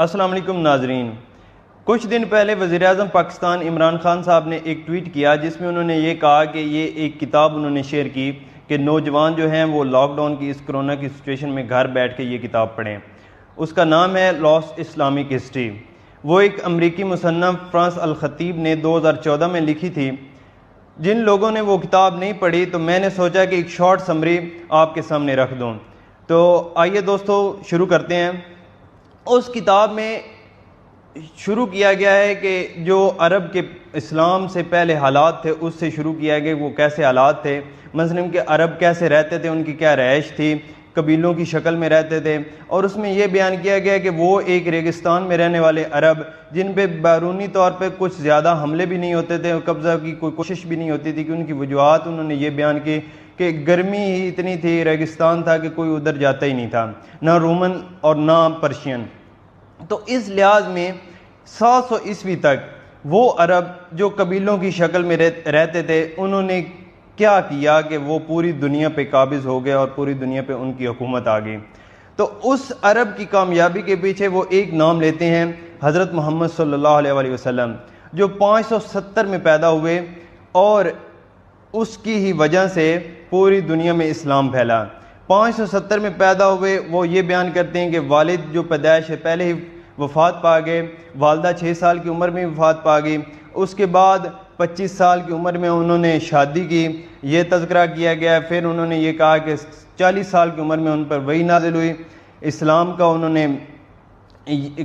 السلام علیکم ناظرین، کچھ دن پہلے وزیر اعظم پاکستان عمران خان صاحب نے ایک ٹویٹ کیا جس میں انہوں نے یہ کہا کہ یہ ایک کتاب انہوں نے شیئر کی کہ نوجوان جو ہیں وہ لاک ڈاؤن کی اس کرونا کی سچویشن میں گھر بیٹھ کے یہ کتاب پڑھیں۔ اس کا نام ہے لاسٹ اسلامک ہسٹری۔ وہ ایک امریکی مصنف فرانس الخطیب نے 2014 میں لکھی تھی۔ جن لوگوں نے وہ کتاب نہیں پڑھی تو میں نے سوچا کہ ایک شارٹ سمری آپ کے سامنے رکھ دوں۔ تو آئیے دوستو شروع کرتے ہیں۔ اس کتاب میں شروع کیا گیا ہے کہ جو عرب کے اسلام سے پہلے حالات تھے اس سے شروع کیا گیا وہ کیسے حالات تھے، مثلا کہ عرب کیسے رہتے تھے، ان کی کیا رہائش تھی، قبیلوں کی شکل میں رہتے تھے، اور اس میں یہ بیان کیا گیا کہ وہ ایک ریگستان میں رہنے والے عرب جن پہ بیرونی طور پہ کچھ زیادہ حملے بھی نہیں ہوتے تھے، قبضہ کی کوئی کوشش بھی نہیں ہوتی تھی، کہ ان کی وجوہات انہوں نے یہ بیان کی کہ گرمی ہی اتنی تھی، ریگستان تھا کہ کوئی ادھر جاتا ہی نہیں تھا، نہ رومن اور نہ پرشین۔ تو اس لحاظ میں 700 عیسوی تک وہ عرب جو قبیلوں کی شکل میں رہتے تھے انہوں نے کیا کیا کہ وہ پوری دنیا پہ قابض ہو گئے اور پوری دنیا پہ ان کی حکومت آ گئی۔ تو اس عرب کی کامیابی کے پیچھے وہ ایک نام لیتے ہیں حضرت محمد صلی اللہ علیہ وآلہ وسلم، جو 570 میں پیدا ہوئے اور اس کی ہی وجہ سے پوری دنیا میں اسلام پھیلا۔ 570 میں پیدا ہوئے، وہ یہ بیان کرتے ہیں کہ والد جو پیدائش ہے پہلے ہی وفات پا گئے، والدہ 6 سال کی عمر میں وفات پا گئی، اس کے بعد 25 سال کی عمر میں انہوں نے شادی کی، یہ تذکرہ کیا گیا ہے۔ پھر انہوں نے یہ کہا کہ 40 سال کی عمر میں ان پر وحی نازل ہوئی، اسلام کا انہوں نے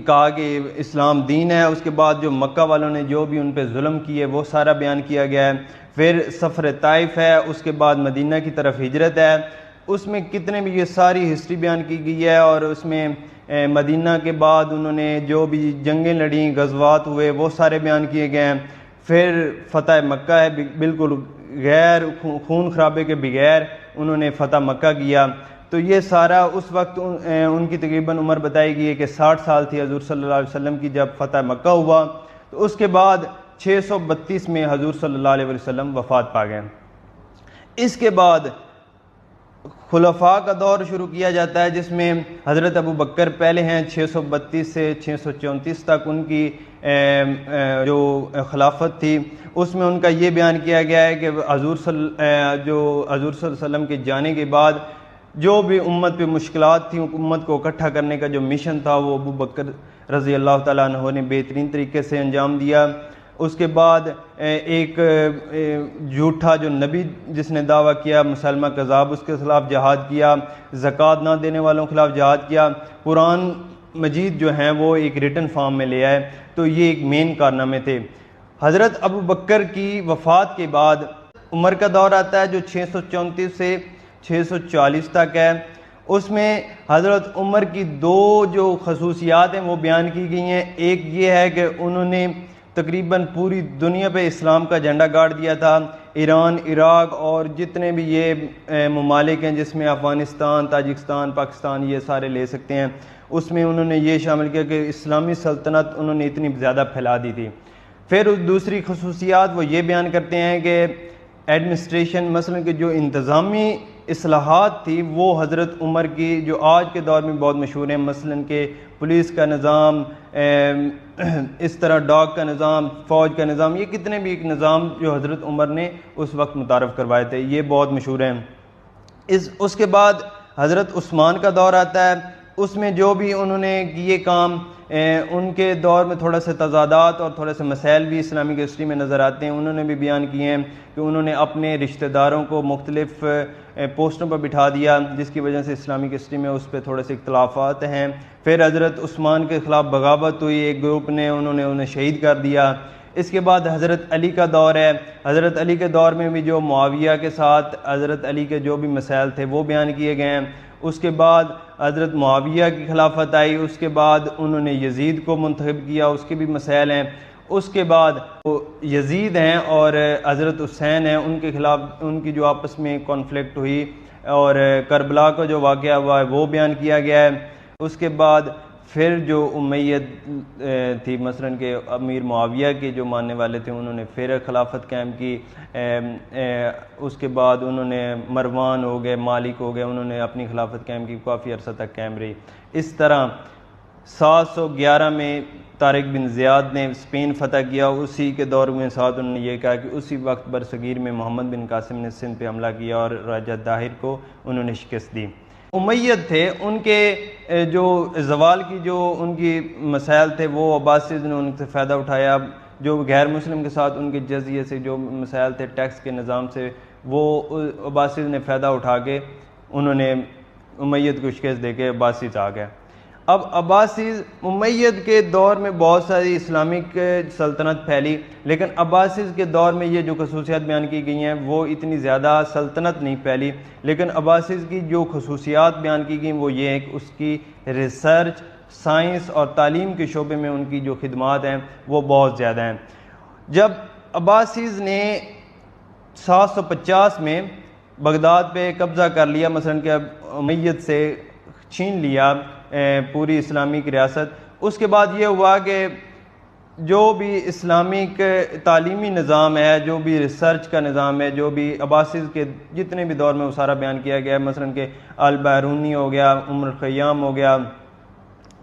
کہا کہ اسلام دین ہے۔ اس کے بعد جو مکہ والوں نے جو بھی ان پہ ظلم کیے وہ سارا بیان کیا گیا ہے۔ پھر سفر طائف ہے، اس کے بعد مدینہ کی طرف ہجرت ہے، اس میں کتنے بھی یہ ساری ہسٹری بیان کی گئی ہے، اور اس میں مدینہ کے بعد انہوں نے جو بھی جنگیں لڑیں، غزوات ہوئے، وہ سارے بیان کیے گئے ہیں۔ پھر فتح مکہ ہے، بالکل غیر خون خرابے کے بغیر انہوں نے فتح مکہ کیا۔ تو یہ سارا اس وقت ان کی تقریباً عمر بتائی گئی ہے کہ 60 سال تھی حضور صلی اللہ علیہ وسلم کی جب فتح مکہ ہوا۔ تو اس کے بعد 632 میں حضور صلی اللہ علیہ وسلم وفات پا گئے۔ اس کے بعد خلفاء کا دور شروع کیا جاتا ہے جس میں حضرت ابو بکر پہلے ہیں، 632 سے 634 تک ان کی جو خلافت تھی، اس میں ان کا یہ بیان کیا گیا ہے کہ حضور صلی اللہ علیہ وسلم کے جانے کے بعد جو بھی امت پہ مشکلات تھیں، امت کو اکٹھا کرنے کا جو مشن تھا وہ ابو بکر رضی اللہ تعالیٰ عنہ نے بہترین طریقے سے انجام دیا۔ اس کے بعد ایک جھوٹا جو نبی جس نے دعویٰ کیا مسلمہ کذاب، اس کے خلاف جہاد کیا، زکوٰۃ نہ دینے والوں کے خلاف جہاد کیا، قرآن مجید جو ہیں وہ ایک ریٹن فارم میں لے آئے۔ تو یہ ایک مین کارنامے تھے۔ حضرت ابو بکر کی وفات کے بعد عمر کا دور آتا ہے جو 634 سے 640 تک ہے۔ اس میں حضرت عمر کی 2 جو خصوصیات ہیں وہ بیان کی گئی ہیں۔ ایک یہ ہے کہ انہوں نے تقریباً پوری دنیا پہ اسلام کا جھنڈا گاڑ دیا تھا۔ ایران، عراق اور جتنے بھی یہ ممالک ہیں جس میں افغانستان، تاجکستان، پاکستان یہ سارے لے سکتے ہیں، اس میں انہوں نے یہ شامل کیا کہ اسلامی سلطنت انہوں نے اتنی زیادہ پھیلا دی تھی۔ پھر دوسری خصوصیات وہ یہ بیان کرتے ہیں کہ ایڈمنسٹریشن، مثلا کہ جو انتظامی اصلاحات تھی وہ حضرت عمر کی جو آج کے دور میں بہت مشہور ہیں، مثلا کہ پولیس کا نظام، اس طرح ڈاک کا نظام، فوج کا نظام، یہ کتنے بھی ایک نظام جو حضرت عمر نے اس وقت متعارف کروائے تھے، یہ بہت مشہور ہیں۔ اس کے بعد حضرت عثمان کا دور آتا ہے، اس میں جو بھی انہوں نے کیے کام، ان کے دور میں تھوڑا سے تضادات اور تھوڑے سے مسائل بھی اسلامک ہسٹری میں نظر آتے ہیں۔ انہوں نے بھی بیان کیے ہیں کہ انہوں نے اپنے رشتہ داروں کو مختلف پوسٹوں پر بٹھا دیا، جس کی وجہ سے اسلامک ہسٹری میں اس پہ تھوڑے سے اختلافات ہیں۔ پھر حضرت عثمان کے خلاف بغاوت ہوئی، ایک گروپ نے انہیں شہید کر دیا۔ اس کے بعد حضرت علی کا دور ہے۔ حضرت علی کے دور میں بھی جو معاویہ کے ساتھ حضرت علی کے جو بھی مسائل تھے وہ بیان کیے گئے ہیں۔ اس کے بعد حضرت معاویہ کی خلافت آئی، اس کے بعد انہوں نے یزید کو منتخب کیا، اس کے بھی مسائل ہیں۔ اس کے بعد یزید ہیں اور حضرت حسین ہیں، ان کے خلاف ان کی جو آپس میں کانفلکٹ ہوئی اور کربلا کا جو واقعہ ہوا ہے وہ بیان کیا گیا ہے۔ اس کے بعد پھر جو امیت تھی، مثلا کہ امیر معاویہ کے جو ماننے والے تھے انہوں نے پھر خلافت قائم کی۔ اس کے بعد انہوں نے مروان ہو گئے، مالک ہو گئے، انہوں نے اپنی خلافت قائم کی، کافی عرصہ تک قائم رہی۔ اس طرح 711 میں طارق بن زیاد نے اسپین فتح کیا، اسی کے دور میں ساتھ انہوں نے یہ کہا کہ اسی وقت برصغیر میں محمد بن قاسم نے سندھ پہ حملہ کیا اور راجہ طاہر کو انہوں نے شکست دی۔ امید تھے، ان کے جو زوال کی جو ان کی مسائل تھے وہ عباسیز نے ان سے فائدہ اٹھایا، جو غیر مسلم کے ساتھ ان کے جزیے سے جو مسائل تھے ٹیکس کے نظام سے، وہ عباسیز نے فائدہ اٹھا کے انہوں نے امید کو شکست دے کے عباسیز آ گئے۔ اب عباسیز امید کے دور میں بہت ساری اسلامک سلطنت پھیلی، لیکن عباسیز کے دور میں یہ جو خصوصیات بیان کی گئی ہیں وہ اتنی زیادہ سلطنت نہیں پھیلی، لیکن عباسیز کی جو خصوصیات بیان کی گئیں وہ یہ ہے کہ اس کی ریسرچ، سائنس اور تعلیم کے شعبے میں ان کی جو خدمات ہیں وہ بہت زیادہ ہیں۔ جب عباسیز نے 750 میں بغداد پہ قبضہ کر لیا، مثلا کہ امید سے چھین لیا پوری اسلامک ریاست، اس کے بعد یہ ہوا کہ جو بھی اسلامک تعلیمی نظام ہے، جو بھی ریسرچ کا نظام ہے، جو بھی عباسیز کے جتنے بھی دور میں وہ سارا بیان کیا گیا ہے، مثلا کہ البیرونی ہو گیا، عمر الخیام ہو گیا،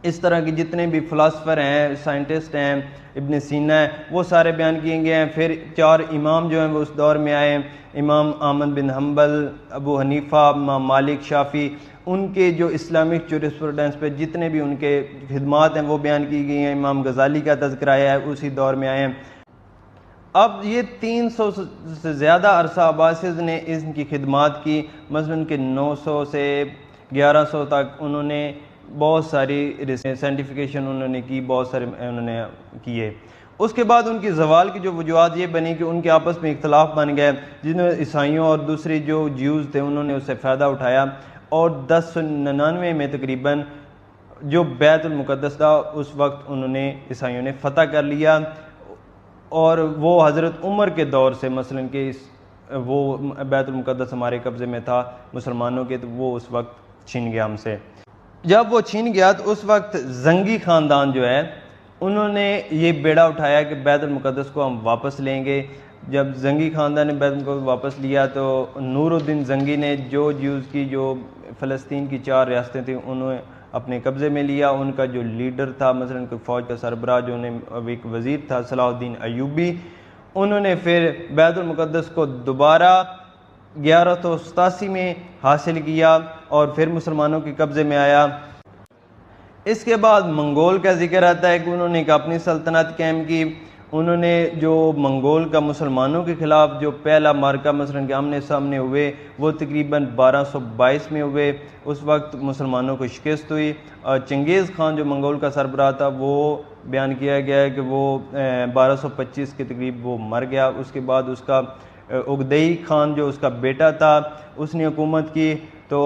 اس طرح کے جتنے بھی فلاسفر ہیں، سائنٹسٹ ہیں، ابن سینا ہے، وہ سارے بیان کیے گئے ہیں۔ پھر 4 امام جو ہیں وہ اس دور میں آئے، امام احمد بن حنبل، ابو حنیفہ، امام مالک، شافعی، ان کے جو اسلامک جورسپروڈنس پہ جتنے بھی ان کے خدمات ہیں وہ بیان کی گئی ہیں۔ امام غزالی کا تذکرہ ہے، اسی دور میں آئے ہیں۔ اب یہ 300 سے زیادہ عرصہ عباسیز نے ان کی خدمات کی، مثلا کہ 900 سے 1100 تک انہوں نے بہت ساری سائنٹیفکیشن انہوں نے کی، بہت سارے انہوں نے کیے۔ اس کے بعد ان کی زوال کی جو وجوہات یہ بنی کہ ان کے آپس میں اختلاف بن گئے، جنہوں نے عیسائیوں اور دوسری جو جیوز تھے انہوں نے اس سے فائدہ اٹھایا، اور 1099 میں تقریباً جو بیت المقدس تھا اس وقت انہوں نے عیسائیوں نے فتح کر لیا، اور وہ حضرت عمر کے دور سے مثلا کہ وہ بیت المقدس ہمارے قبضے میں تھا مسلمانوں کے، تو وہ اس وقت چھین گیا ہم سے۔ جب وہ چھین گیا تو اس وقت زنگی خاندان جو ہے انہوں نے یہ بیڑا اٹھایا کہ بیت المقدس کو ہم واپس لیں گے۔ جب زنگی خاندان نے بیت المقدس واپس لیا تو نور الدین زنگی نے جو جیوز کی جو فلسطین کی 4 ریاستیں تھیں انہوں نے اپنے قبضے میں لیا۔ ان کا جو لیڈر تھا، مثلا کہ فوج کا سربراہ جو ایک وزیر تھا، صلاح الدین ایوبی، انہوں نے پھر بیت المقدس کو دوبارہ 1187 میں حاصل کیا اور پھر مسلمانوں کے قبضے میں آیا۔ اس کے بعد منگول کا ذکر آتا ہے کہ انہوں نے ایک اپنی سلطنت قائم کی۔ انہوں نے جو منگول کا مسلمانوں کے خلاف جو پہلا معرکہ مثلا کہ آمنے سامنے ہوئے وہ تقریباً 1222 میں ہوئے، اس وقت مسلمانوں کو شکست ہوئی، اور چنگیز خان جو منگول کا سربراہ تھا وہ بیان کیا گیا ہے کہ وہ 1225 کے تقریب وہ مر گیا۔ اس کے بعد اس کا اگدئی خان جو اس کا بیٹا تھا اس نے حکومت کی، تو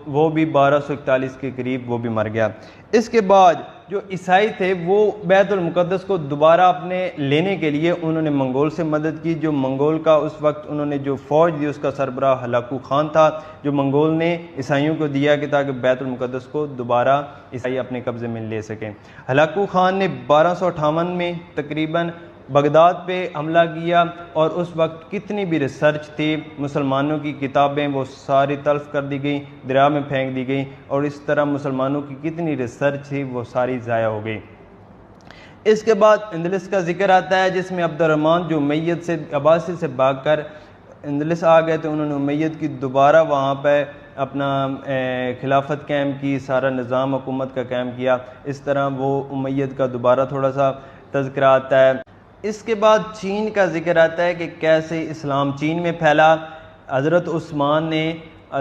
وہ بھی 1241 کے قریب وہ بھی مر گیا۔ اس کے بعد جو عیسائی تھے وہ بیت المقدس کو دوبارہ اپنے لینے کے لیے انہوں نے منگول سے مدد کی۔ جو منگول کا اس وقت انہوں نے جو فوج دی اس کا سربراہ ہلاکو خان تھا، جو منگول نے عیسائیوں کو دیا کہ تاکہ بیت المقدس کو دوبارہ عیسائی اپنے قبضے میں لے سکیں۔ ہلاکو خان نے 1258 میں تقریباً بغداد پہ حملہ کیا، اور اس وقت کتنی بھی ریسرچ تھی، مسلمانوں کی کتابیں وہ ساری تلف کر دی گئیں، دریا میں پھینک دی گئیں، اور اس طرح مسلمانوں کی کتنی ریسرچ تھی وہ ساری ضائع ہو گئی۔ اس کے بعد اندلس کا ذکر آتا ہے، جس میں عبد الرحمن جو امید سے عباسی سے بھاگ کر اندلس آ گئے تو انہوں نے امید کی دوبارہ وہاں پہ اپنا خلافت قائم کی، سارا نظام حکومت کا قائم کیا۔ اس طرح وہ امید کا دوبارہ تھوڑا سا تذکرہ آتا ہے۔ اس کے بعد چین کا ذکر آتا ہے کہ کیسے اسلام چین میں پھیلا۔ حضرت عثمان نے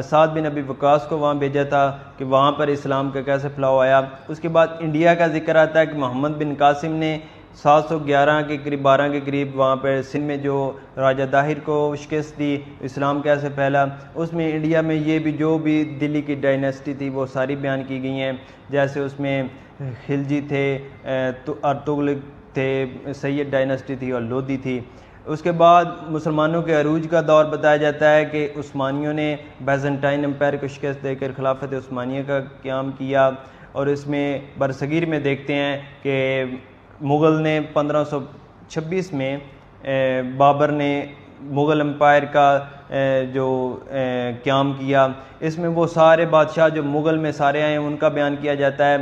سعد بن ابی وقاص کو وہاں بھیجا تھا کہ وہاں پر اسلام کا کیسے پھیلاؤ آیا۔ اس کے بعد انڈیا کا ذکر آتا ہے کہ محمد بن قاسم نے 711 کے قریب 12 کے قریب وہاں پر سندھ میں جو راجہ طاہر کو شکست دی، اسلام کیسے پھیلا۔ اس میں انڈیا میں یہ بھی جو بھی دلی کی ڈائنیسٹی تھی وہ ساری بیان کی گئی ہیں، جیسے اس میں خلجی تھے، تغلق تھے، سید ڈائنیسٹی تھی اور لودھی تھی۔ اس کے بعد مسلمانوں کے عروج کا دور بتایا جاتا ہے کہ عثمانیوں نے بیزنٹائن امپائر کو شکست دے کر خلافت عثمانیہ کا قیام کیا، اور اس میں برصغیر میں دیکھتے ہیں کہ مغل نے 1526 میں بابر نے مغل امپائر کا جو قیام کیا، اس میں وہ سارے بادشاہ جو مغل میں سارے آئے ہیں ان کا بیان کیا جاتا ہے۔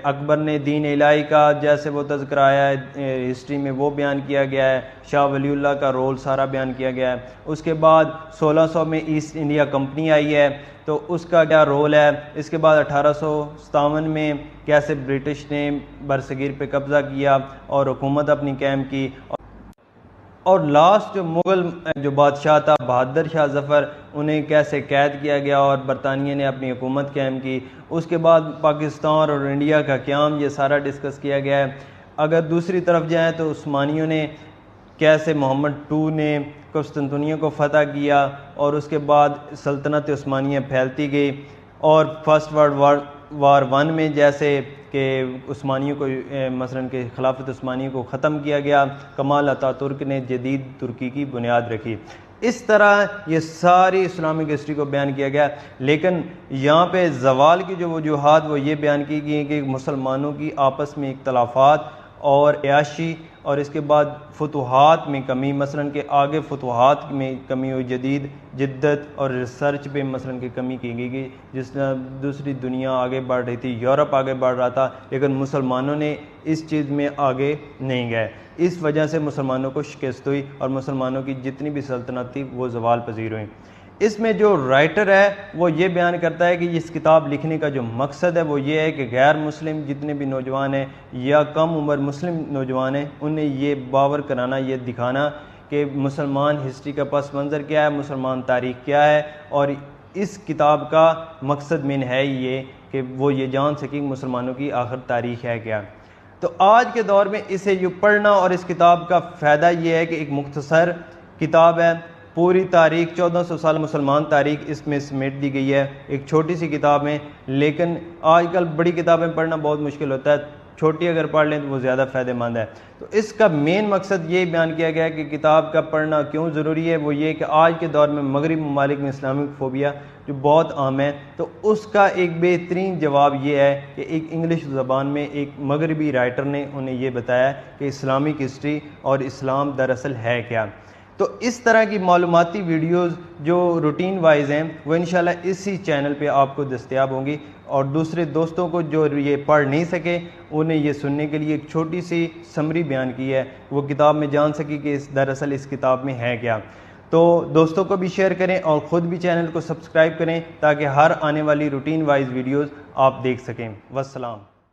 اکبر نے دین الہی کا جیسے وہ تذکرہ آیا ہے ہسٹری میں وہ بیان کیا گیا ہے، شاہ ولی اللہ کا رول سارا بیان کیا گیا ہے۔ اس کے بعد 1600 میں ایسٹ انڈیا کمپنی آئی ہے تو اس کا کیا رول ہے، اس کے بعد 1857 میں کیسے برٹش نے برصغیر پہ قبضہ کیا اور حکومت اپنی قائم کی، اور لاسٹ جو مغل جو بادشاہ تھا بہادر شاہ ظفر، انہیں کیسے قید کیا گیا اور برطانیہ نے اپنی حکومت قائم کی۔ اس کے بعد پاکستان اور انڈیا کا قیام، یہ سارا ڈسکس کیا گیا ہے۔ اگر دوسری طرف جائیں تو عثمانیوں نے کیسے محمد II نے قسطنطنیہ کو فتح کیا اور اس کے بعد سلطنت عثمانیہ پھیلتی گئی، اور فرسٹ ورلڈ وار 1 میں جیسے کہ عثمانیوں کو مثلا کہ خلافت عثمانیہ کو ختم کیا گیا، کمال اتاترک نے جدید ترکی کی بنیاد رکھی۔ اس طرح یہ ساری اسلامک ہسٹری کو بیان کیا گیا، لیکن یہاں پہ زوال کی جو وجوہات وہ یہ بیان کی گئی ہیں کہ مسلمانوں کی آپس میں اختلافات اور عیاشی، اور اس کے بعد فتوحات میں کمی، مثلا کہ آگے فتوحات میں کمی ہوئی، جدید جدت اور ریسرچ پہ مثلا کہ کمی کی گئی، جس طرح دوسری دنیا آگے بڑھ رہی تھی، یورپ آگے بڑھ رہا تھا، لیکن مسلمانوں نے اس چیز میں آگے نہیں گئے، اس وجہ سے مسلمانوں کو شکست ہوئی اور مسلمانوں کی جتنی بھی سلطنت تھی وہ زوال پذیر ہوئی۔ اس میں جو رائٹر ہے وہ یہ بیان کرتا ہے کہ اس کتاب لکھنے کا جو مقصد ہے وہ یہ ہے کہ غیر مسلم جتنے بھی نوجوان ہیں یا کم عمر مسلم نوجوان ہیں انہیں یہ باور کرانا، یہ دکھانا کہ مسلمان ہسٹری کا پس منظر کیا ہے، مسلمان تاریخ کیا ہے، اور اس کتاب کا مقصد مین ہے یہ کہ وہ یہ جان سکیں مسلمانوں کی آخر تاریخ ہے کیا۔ تو آج کے دور میں اسے جو پڑھنا اور اس کتاب کا فائدہ یہ ہے کہ ایک مختصر کتاب ہے، پوری تاریخ 1400 سال مسلمان تاریخ اس میں سمیٹ دی گئی ہے ایک چھوٹی سی کتاب میں، لیکن آج کل بڑی کتابیں پڑھنا بہت مشکل ہوتا ہے، چھوٹی اگر پڑھ لیں تو وہ زیادہ فائدہ مند ہے۔ تو اس کا مین مقصد یہ بیان کیا گیا ہے کہ کتاب کا پڑھنا کیوں ضروری ہے، وہ یہ کہ آج کے دور میں مغربی ممالک میں اسلامک فوبیا جو بہت عام ہے، تو اس کا ایک بہترین جواب یہ ہے کہ ایک انگلش زبان میں ایک مغربی رائٹر نے انہیں یہ بتایا کہ اسلامک ہسٹری اور اسلام دراصل ہے کیا۔ تو اس طرح کی معلوماتی ویڈیوز جو روٹین وائز ہیں وہ انشاءاللہ اسی چینل پہ آپ کو دستیاب ہوں گی، اور دوسرے دوستوں کو جو یہ پڑھ نہیں سکے انہیں یہ سننے کے لیے ایک چھوٹی سی سمری بیان کی ہے، وہ کتاب میں جان سکی کہ دراصل اس کتاب میں ہے کیا۔ تو دوستوں کو بھی شیئر کریں اور خود بھی چینل کو سبسکرائب کریں تاکہ ہر آنے والی روٹین وائز ویڈیوز آپ دیکھ سکیں۔ والسلام۔